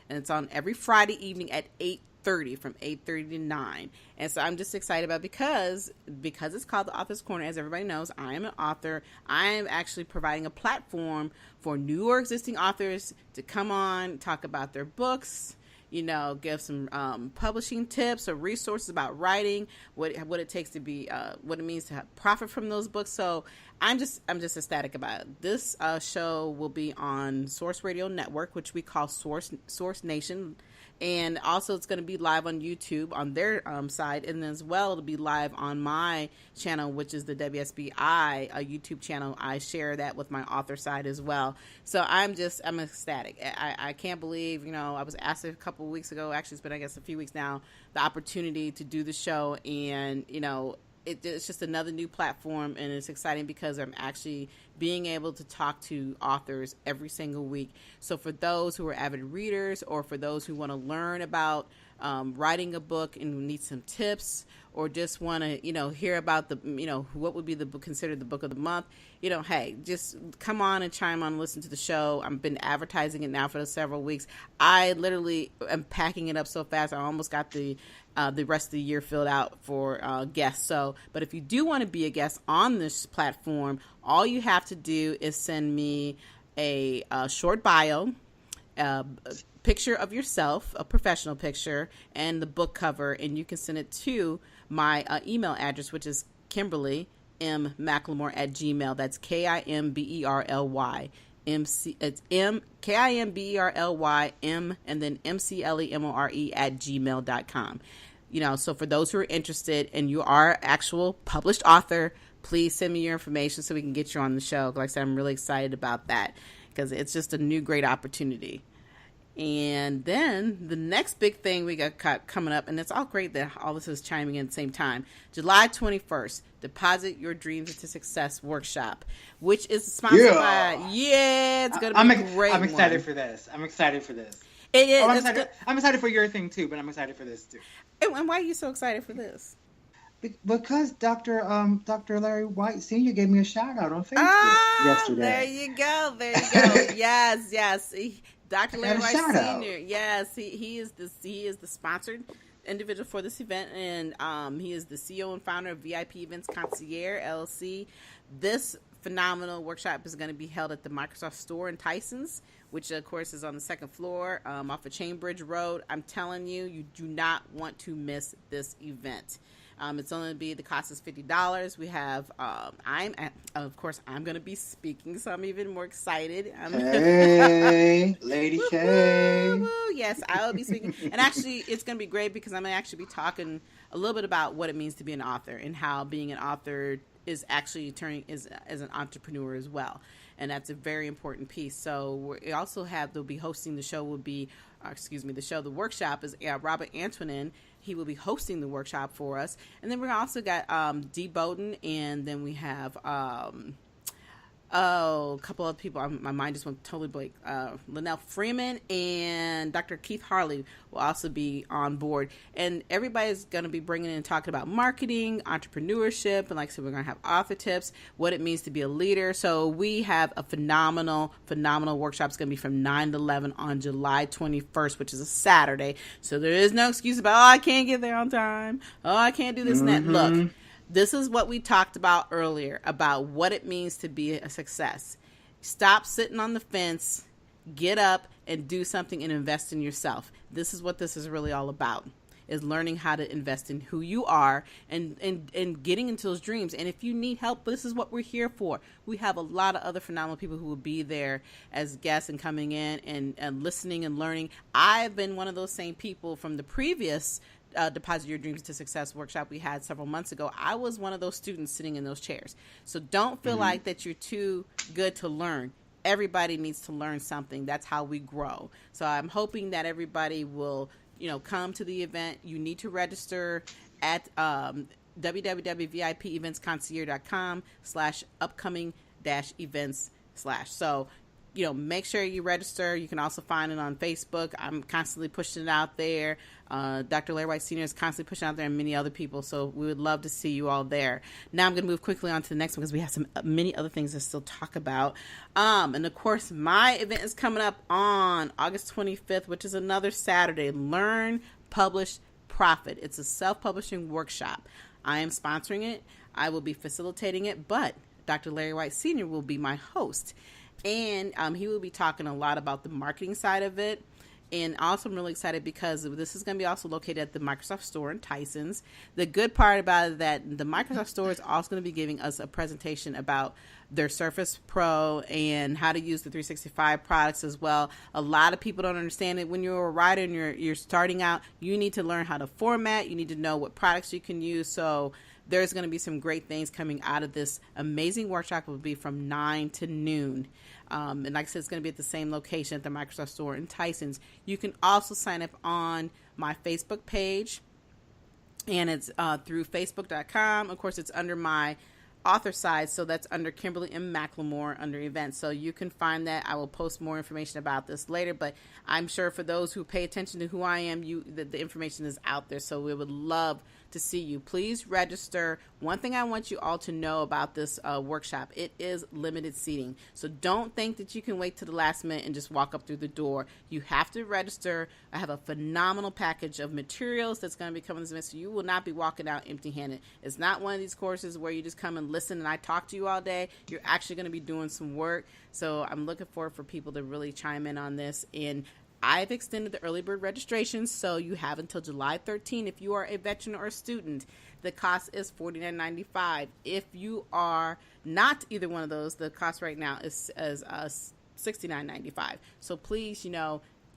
and it's on every Friday evening at 8:30 from 8:30 to 9. And so I'm just excited about because it's called The Author's Corner. As everybody knows, I am an author. I am actually providing a platform for new or existing authors to come on, talk about their books, give some publishing tips or resources about writing, what it takes to be, what it means to profit from those books. So I'm just ecstatic about it. This show will be on Source Radio Network, which we call Source Nation. And also it's going to be live on YouTube on their side. And then as well, it'll be live on my channel, which is the WSBI YouTube channel. I share that with my author side as well. So I'm ecstatic. I can't believe, I was asked a couple of weeks ago, actually it's been, I guess, a few weeks now, the opportunity to do the show. And, it's just another new platform, and it's exciting because I'm actually being able to talk to authors every single week. So for those who are avid readers, or for those who want to learn about writing a book and need some tips, or just want to, hear about what would be considered the book of the month, hey, just come on and chime on and listen to the show. I've been advertising it now for several weeks. I literally am packing it up so fast. I almost got the rest of the year filled out for guests. So, but if you do want to be a guest on this platform, all you have to do is send me a short bio, a picture of yourself, a professional picture, and the book cover, and you can send it to my email address, which is Kimberly M. McLemore at Gmail. That's KIMBERLY. It's KIMBERLY M and then MCLEMORE at gmail.com. So for those who are interested and you are actual published author, please send me your information so we can get you on the show. Like I said, I'm really excited about that because it's just a new great opportunity. And then the next big thing we got coming up, and it's all great that all this is chiming in at the same time, July 21st, Deposit Your Dreams into Success Workshop, which is sponsored by, it's going to be a great I'm excited one. for this. I'm excited for this. It is. I'm excited for your thing too, but I'm excited for this too. And why are you so excited for this? Because Dr. Larry White Sr. gave me a shout out on Facebook yesterday. There you go. Yes. Dr. Larry White Sr. Yes, he is the sponsored individual for this event, and he is the CEO and founder of VIP Events Concierge LLC. This phenomenal workshop is going to be held at the Microsoft Store in Tysons, which of course is on the second floor off of Chainbridge Road. I'm telling you, you do not want to miss this event. It's only the cost is $50. We have, I'm going to be speaking, so I'm even more excited. Hey, Lady K. Yes, I will be speaking. And actually, it's going to be great because I'm going to actually be talking a little bit about what it means to be an author and how being an author is actually turning as an entrepreneur as well. And that's a very important piece. So we also they'll be hosting the show the workshop is Robert Antonin. He will be hosting the workshop for us. And then we also got Dee Bowden, and then we have a couple of people. My mind just went totally blank. Linnell Freeman and Dr. Keith Harley will also be on board. And everybody's going to be bringing in and talking about marketing, entrepreneurship, and like I said, we're going to have author tips, what it means to be a leader. So we have a phenomenal workshop. It's going to be from 9 to 11 on July 21st, which is a Saturday. So there is no excuse about, I can't get there on time. I can't do this and that. Look. This is what we talked about earlier, about what it means to be a success. Stop sitting on the fence, get up and do something and invest in yourself. This is what this is really all about, is learning how to invest in who you are and getting into those dreams. And if you need help, this is what we're here for. We have a lot of other phenomenal people who will be there as guests and coming in and listening and learning. I've been one of those same people from the previous Deposit Your Dreams to Success workshop we had several months ago. I was one of those students sitting in those chairs. So don't feel like that you're too good to learn. Everybody needs to learn something. That's how we grow. So I'm hoping that everybody will, come to the event. You need to register at www.vipevents.concierge.com/upcoming-events/. So make sure you register. You can also find it on Facebook. I'm constantly pushing it out there. Dr. Larry White Sr. is constantly pushing out there, and many other people. So we would love to see you all there. Now I'm going to move quickly on to the next one because we have many other things to still talk about. And of course, my event is coming up on August 25th, which is another Saturday. Learn, Publish, Profit. It's a self-publishing workshop. I am sponsoring it. I will be facilitating it, but Dr. Larry White Sr. will be my host. And he will be talking a lot about the marketing side of it. And also I'm really excited because this is going to be also located at the Microsoft Store in Tysons. The good part about it is that the Microsoft Store is also going to be giving us a presentation about their Surface Pro and how to use the 365 products as well. A lot of people don't understand it. When you're a writer and you're starting out, you need to learn how to format. You need to know what products you can use. So there's going to be some great things coming out of this amazing workshop. It will be from 9 to noon. And like I said, it's going to be at the same location at the Microsoft Store in Tysons. You can also sign up on my Facebook page, and it's through facebook.com. Of course, it's under my author side, so that's under Kimberly M. McLemore under events. So you can find that. I will post more information about this later, but I'm sure for those who pay attention to who I am, the information is out there. So we would love to see you. Please register. One thing I want you all to know about this workshop, it is limited seating. So don't think that you can wait to the last minute and just walk up through the door. You have to register. I have a phenomenal package of materials that's going to be coming this event, so you will not be walking out empty-handed. It's not one of these courses where you just come and listen and I talk to you all day. You're actually going to be doing some work. So I'm looking forward for people to really chime in on this. And I've extended the early bird registration, so you have until July 13. If you are a veteran or a student, the cost is $49.95. If you are not either one of those, the cost right now is $69.95. So please,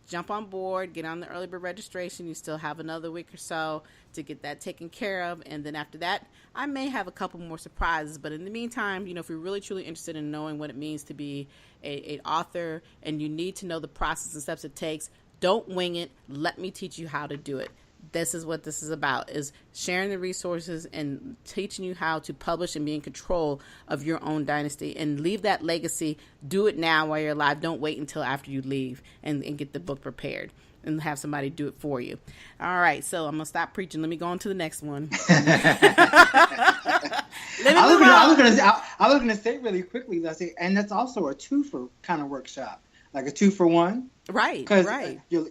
jump on board, get on the early bird registration. You still have another week or so to get that taken care of. And then after that, I may have a couple more surprises. But in the meantime, if you're really, truly interested in knowing what it means to be an author and you need to know the process and steps it takes, don't wing it. Let me teach you how to do it. This is what this is about, is sharing the resources and teaching you how to publish and be in control of your own dynasty and leave that legacy. Do it now while you're alive. Don't wait until after you leave and get the book prepared and have somebody do it for you. All right, so I'm going to stop preaching. Let me go on to the next one. I was going to say really quickly, Leslie, and that's also a two-for kind of workshop, like a 2-for-1. Right, because right. You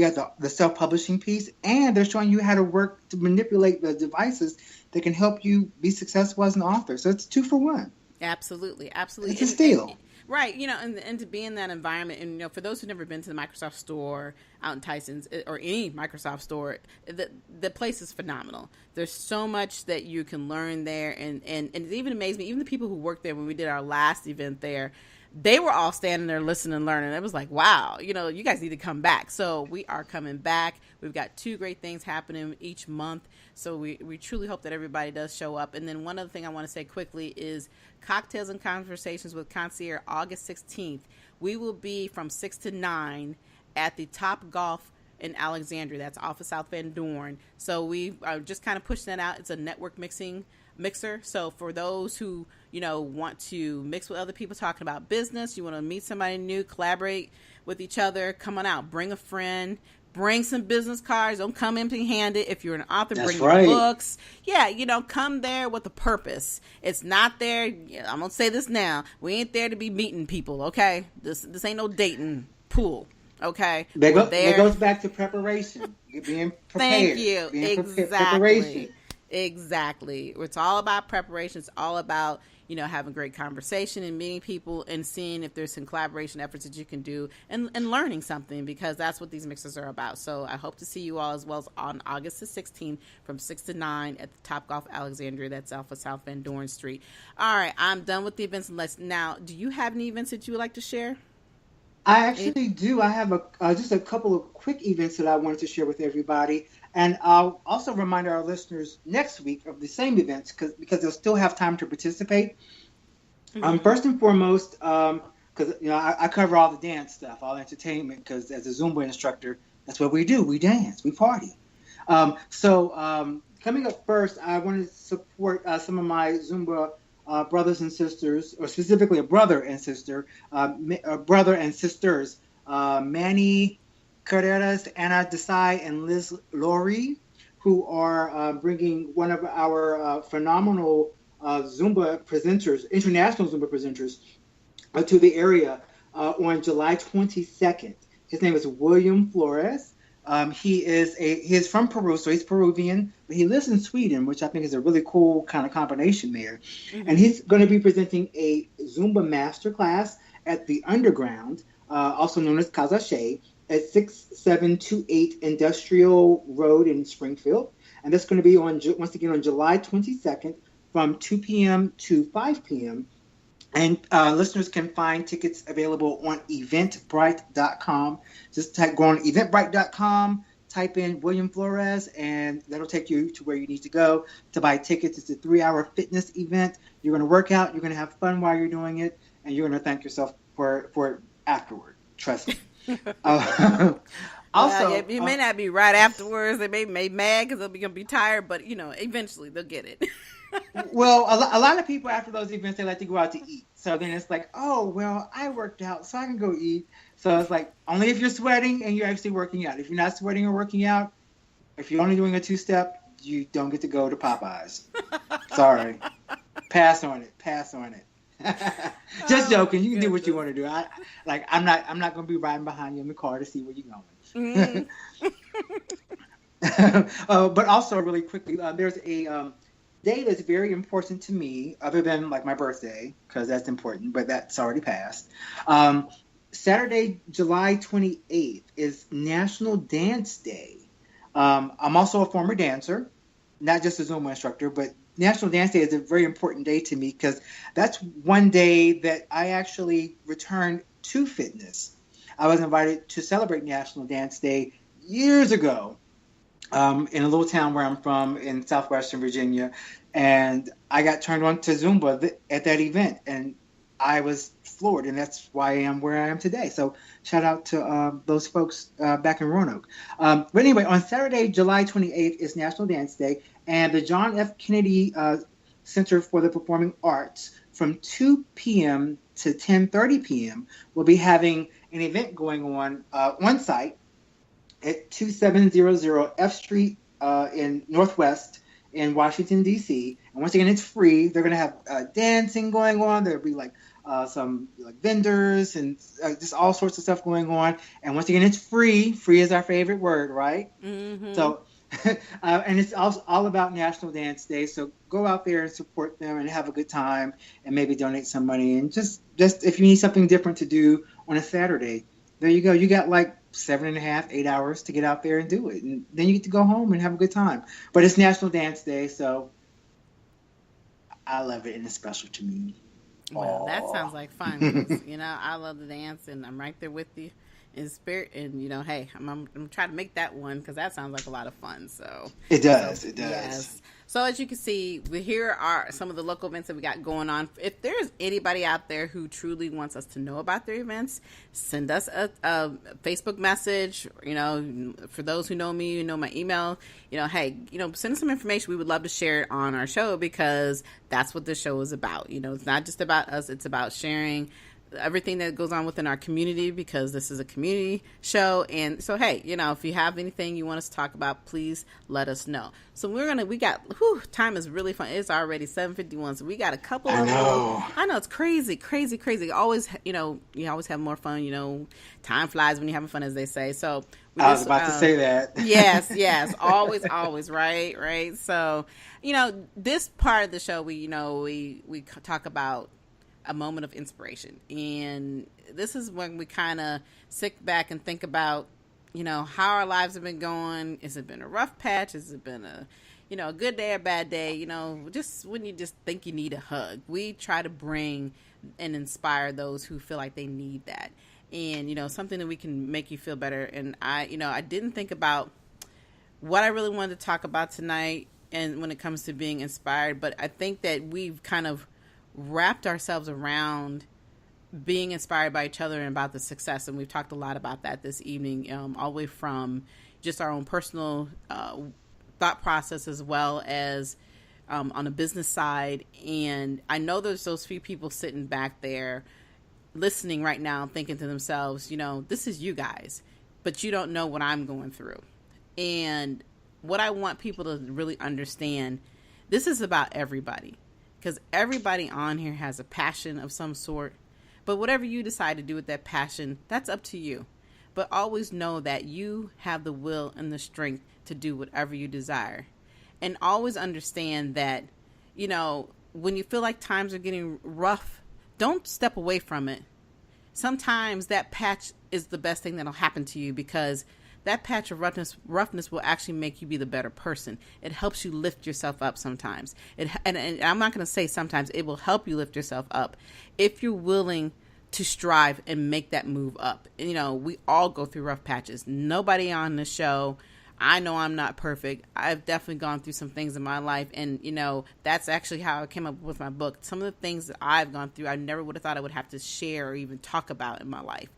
got the self-publishing piece, and they're showing you how to work to manipulate the devices that can help you be successful as an author. So it's 2-for-1. Absolutely. It's a steal. Right, and to be in that environment, and for those who've never been to the Microsoft store out in Tyson's or any Microsoft store, the place is phenomenal. There's so much that you can learn there, and it even amazed me. Even the people who worked there when we did our last event there, they were all standing there listening and learning. It was like, wow, you guys need to come back. So we are coming back. We've got 2 great things happening each month. So we truly hope that everybody does show up. And then one other thing I want to say quickly is Cocktails and Conversations with Concierge, August 16th. We will be from 6 to 9 at the Top Golf in Alexandria. That's off of South Van Dorn. So we are just kind of pushing that out. It's a network mixer. So for those who, want to mix with other people talking about business, you want to meet somebody new, collaborate with each other, come on out, bring a friend, bring some business cards. Don't come empty-handed. If you're an author, bring your books. Yeah, come there with a purpose. It's not there. I'm going to say this now. We ain't there to be meeting people, okay? This ain't no dating pool, okay? That goes back to preparation. You're being prepared. Thank you. Preparation. Exactly. It's all about preparation. It's all about, having great conversation and meeting people and seeing if there's some collaboration efforts that you can do and learning something, because that's what these mixers are about. So I hope to see you all as well as on August the 16th from 6 to 9 at the Top Golf Alexandria. That's off of South Van Dorn Street. All right. I'm done with the events. Now, do you have any events that you would like to share? I actually do. I have just a couple of quick events that I wanted to share with everybody. And I'll also remind our listeners next week of the same events because they'll still have time to participate. Mm-hmm. First and foremost, because I cover all the dance stuff, all entertainment, because as a Zumba instructor, that's what we do. We dance, we party. So coming up first, I want to support some of my Zumba brothers and sisters, or specifically a brother and sisters, Manny Carreras, Anna Desai, and Liz Laurie, who are bringing one of our phenomenal Zumba presenters, international Zumba presenters, to the area on July 22nd. His name is William Flores. He is from Peru, so he's Peruvian, but he lives in Sweden, which I think is a really cool kind of combination there. Mm-hmm. And he's going to be presenting a Zumba masterclass at the Underground, also known as Casa Shea, at 6728 Industrial Road in Springfield. And that's going to be once again on July 22nd from 2 p.m. to 5 p.m. And listeners can find tickets available on eventbrite.com. Just go on eventbrite.com, type in William Flores, and that'll take you to where you need to go to buy tickets. It's a 3-hour fitness event. You're going to work out, you're going to have fun while you're doing it, and you're going to thank yourself for it afterward. Trust me. Also, it may not be right afterwards. They may be mad because they'll be tired, but eventually they'll get it. Well, a lot of people after those events, they like to go out to eat. So then it's like, oh, well, I worked out, so I can go eat. So it's like, only if you're sweating and you're actually working out. If you're not sweating or working out, if you're only doing a two-step, you don't get to go to Popeyes. Sorry. Pass on it. Just joking. You can do what you want to do. I'm not going to be riding behind you in the car to see where you're going. But also, really quickly, there's a day that's very important to me, other than like my birthday, because that's important, but that's already passed. Saturday, July 28th is National Dance Day. I'm also a former dancer, not just a Zumba instructor, but National Dance Day is a very important day to me because that's one day that I actually returned to fitness. I was invited to celebrate National Dance Day years ago in a little town where I'm from in southwestern Virginia, and I got turned on to Zumba at that event, and I was floored, and that's why I am where I am today. So shout out to those folks back in Roanoke. But anyway, on Saturday, July 28th is National Dance Day, and the John F. Kennedy Center for the Performing Arts from 2 p.m. to 10:30 p.m. will be having an event going on site at 2700 F Street in Northwest in Washington, D.C. And once again, it's free. They're going to have dancing going on. There'll be some vendors and just all sorts of stuff going on. And once again, it's free. Free is our favorite word, right? Mm-hmm. So, and it's all about National Dance Day. So go out there and support them and have a good time and maybe donate some money. And just if you need something different to do on a Saturday, there you go. You got 7.5, 8 hours to get out there and do it. And then you get to go home and have a good time. But it's National Dance Day, so I love it and it's special to me. Well, that sounds like fun. I love to dance and I'm right there with you in spirit. And, hey, I'm trying to make that one because that sounds like a lot of fun. So it does. Yes. So as you can see, here are some of the local events that we got going on. If there's anybody out there who truly wants us to know about their events, send us a Facebook message. For those who know me, you know my email. Hey, send us some information. We would love to share it on our show because that's what this show is about. It's not just about us. It's about sharing everything that goes on within our community because this is a community show. And so, hey, if you have anything you want us to talk about, please let us know. So time is really fun. It's already 7:51. So we got a couple of I know it's crazy. Always, you always have more fun. Time flies when you're having fun, as they say. So I was about to say that. Yes. Always. Right. So, this part of the show, we talk about a moment of inspiration. And this is when we kind of sit back and think about, how our lives have been going. Has it been a rough patch? Has it been a good day or bad day? Just when you just think you need a hug. We try to bring and inspire those who feel like they need that. And, something that we can make you feel better. And I didn't think about what I really wanted to talk about tonight and when it comes to being inspired. But I think that we've kind of wrapped ourselves around being inspired by each other and about the success. And we've talked a lot about that this evening, all the way from just our own personal thought process as well as on a business side. And I know there's those few people sitting back there listening right now thinking to themselves, this is you guys, but you don't know what I'm going through. And what I want people to really understand, this is about everybody. Because everybody on here has a passion of some sort. But whatever you decide to do with that passion, that's up to you. But always know that you have the will and the strength to do whatever you desire. And always understand that, when you feel like times are getting rough, don't step away from it. Sometimes that patch is the best thing that'll happen to you because that patch of roughness will actually make you be the better person. It helps you lift yourself up sometimes. And I'm not going to say sometimes, it will help you lift yourself up if you're willing to strive and make that move up. And, we all go through rough patches. Nobody on the show, I know I'm not perfect. I've definitely gone through some things in my life. And, that's actually how I came up with my book. Some of the things that I've gone through, I never would have thought I would have to share or even talk about in my life.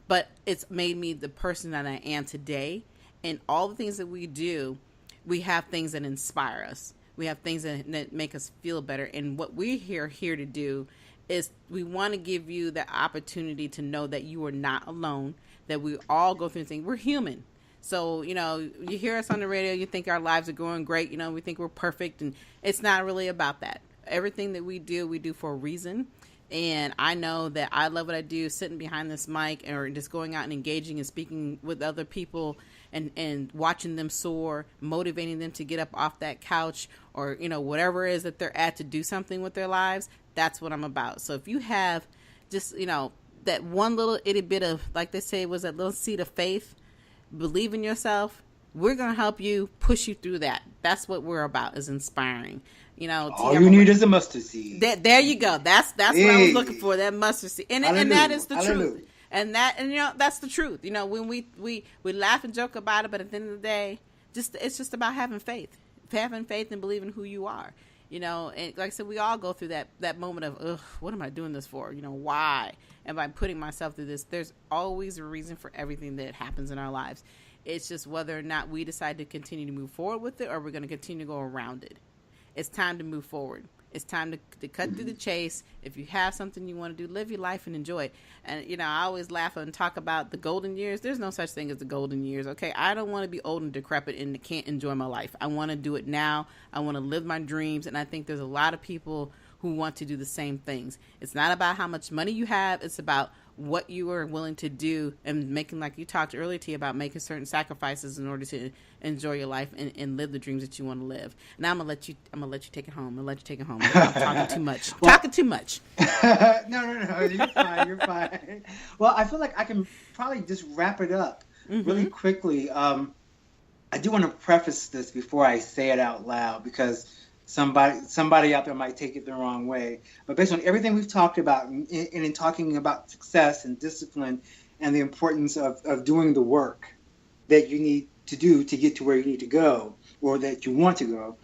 But it's made me the person that I am today. And all the things that we do, we have things that inspire us. We have things that make us feel better. And what we're here to do is we want to give you the opportunity to know that you are not alone, that we all go through things. We're human. So, you know, you hear us on the radio, you think our lives are going great, you know, we think we're perfect, and it's not really about that. Everything that we do for a reason. And I know that I love what I do, sitting behind this mic or just going out and engaging and speaking with other people and watching them soar, motivating them to get up off that couch or, you know, whatever it is that they're at to do something with their lives. That's what I'm about. So if you have just, you know, that one little itty bit of, like they say, was that little seed of faith, believe in yourself, we're going to help you, push you through that. That's what we're about, is inspiring. You know, all you need is a mustard seed. There you go. That's what I was looking for, that mustard seed. And that is the truth. And you know, that's the truth. You know, when we laugh and joke about it, but at the end of the day, it's just about having faith and believing who you are. You know, and like I said, we all go through that moment of, ugh, what am I doing this for? You know, why am I putting myself through this? There's always a reason for everything that happens in our lives. It's just whether or not we decide to continue to move forward with it, or we're going to continue to go around it. It's time to move forward. It's time to cut through the chase. If you have something you want to do, live your life and enjoy it. And, you know, I always laugh and talk about the golden years. There's no such thing as the golden years, okay? I don't want to be old and decrepit and can't enjoy my life. I want to do it now. I want to live my dreams. And I think there's a lot of people who want to do the same things. It's not about how much money you have. It's about what you are willing to do and making, like you talked earlier, T, about making certain sacrifices in order to enjoy your life and live the dreams that you want to live. Now I'm gonna let you take it home. I'm gonna let you take it home. I'm talking too much. Talking too much. No. You're fine. Well, I feel like I can probably just wrap it up really quickly. I do want to preface this before I say it out loud, because somebody out there might take it the wrong way. But based on everything we've talked about, and in talking about success and discipline and the importance of doing the work that you need to do to get to where you need to go, or that you want to go,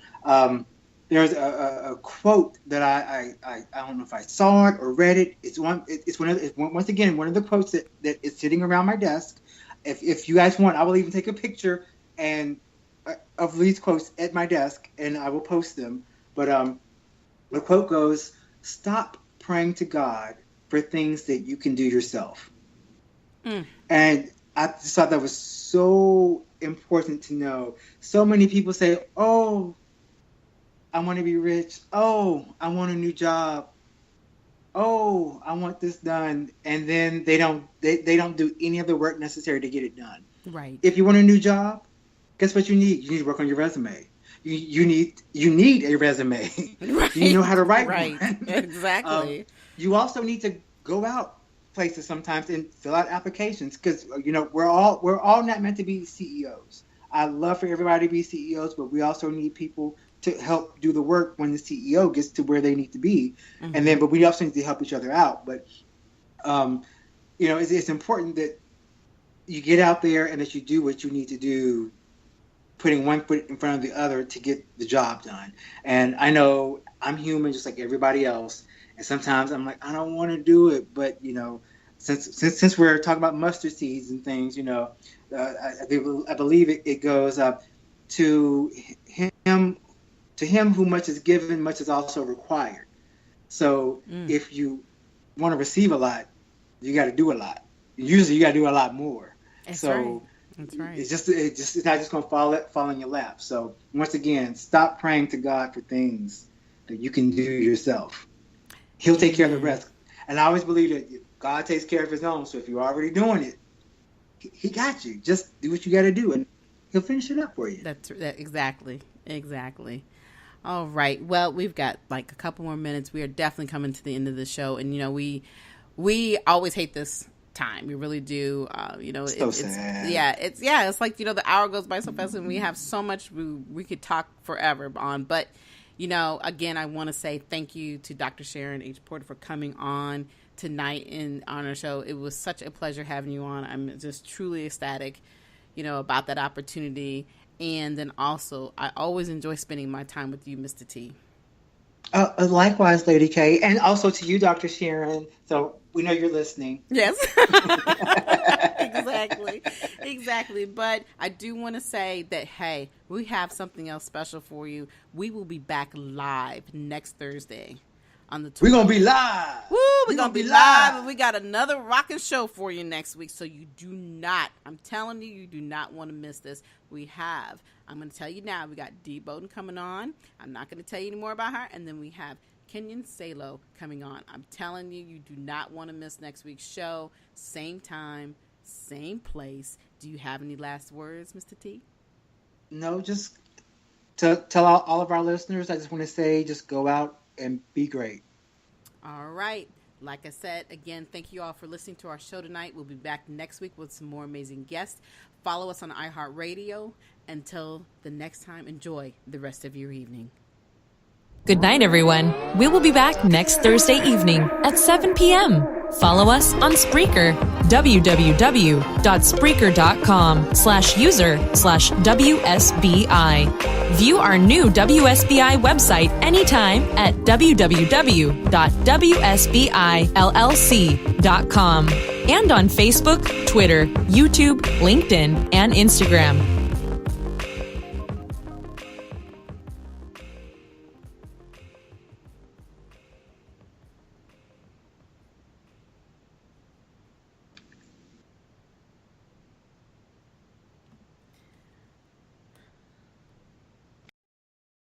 there's a quote that I don't know if I saw it or read it. It's once again one of the quotes that is sitting around my desk. If you guys want, I will even take a picture of these quotes at my desk, and I will post them. But the quote goes, "Stop praying to God for things that you can do yourself." And I just thought that was so important to know. So many people say, "Oh, I want to be rich. Oh, I want a new job. Oh, I want this done," and then they don't do any of the work necessary to get it done. Right. If you want a new job, guess what you need? You need to work on your resume. You need a resume. Right. You know how to write right. one. Exactly. You also need to go out places sometimes and fill out applications, because you know we're all not meant to be CEOs. I love for everybody to be CEOs, but we also need people to help do the work when the CEO gets to where they need to be, but we also need to help each other out. But you know, it's important that you get out there and that you do what you need to do, putting one foot in front of the other to get the job done. And I know I'm human just like everybody else, and sometimes I'm like, I don't want to do it, but you know, since we're talking about mustard seeds and things, you know, I believe it goes up to him who much is given, much is also required. So if you want to receive a lot, you got to do a lot. Usually you got to do a lot more. That's so right. That's right. It's not just going to fall in your lap. So once again, stop praying to God for things that you can do yourself. He'll take care of the rest. And I always believe that God takes care of his own. So if you're already doing it, he got you. Just do what you got to do, and he'll finish it up for you. That's exactly. All right. Well, we've got like a couple more minutes. We are definitely coming to the end of the show, and you know we always hate this time. We really do. You know, it's sad. It's like, you know, the hour goes by so fast, and we have so much we could talk forever on. But you know, again, I want to say thank you to Dr. Sharon H. Porter for coming on tonight on our show. It was such a pleasure having you on. I'm just truly ecstatic, you know, about that opportunity. And then also, I always enjoy spending my time with you, Mr. T. Likewise, Lady K. And also to you, Dr. Sharon. So we know you're listening. Yes. Exactly. But I do want to say that, hey, we have something else special for you. We will be back live next Thursday on the 20th. We're going to be live. Woo, we're going to be live. And we got another rocking show for you next week. So you do not, I'm telling you, you do not want to miss this. I'm going to tell you now, we got Dee Bowden coming on. I'm not going to tell you any more about her. And then we have Kenyon Salo coming on. I'm telling you, you do not want to miss next week's show. Same time, same place. Do you have any last words, Mr. T? No, just to tell all of our listeners, I just want to say, just go out and be great. All right. Like I said, again, thank you all for listening to our show tonight. We'll be back next week with some more amazing guests. Follow us on iHeartRadio. Until the next time, enjoy the rest of your evening. Good night, everyone. We will be back next Thursday evening at 7 p.m. Follow us on Spreaker, www.spreaker.com/user/WSBI. View our new WSBI website anytime at www.wsbillc.com and on Facebook, Twitter, YouTube, LinkedIn, and Instagram.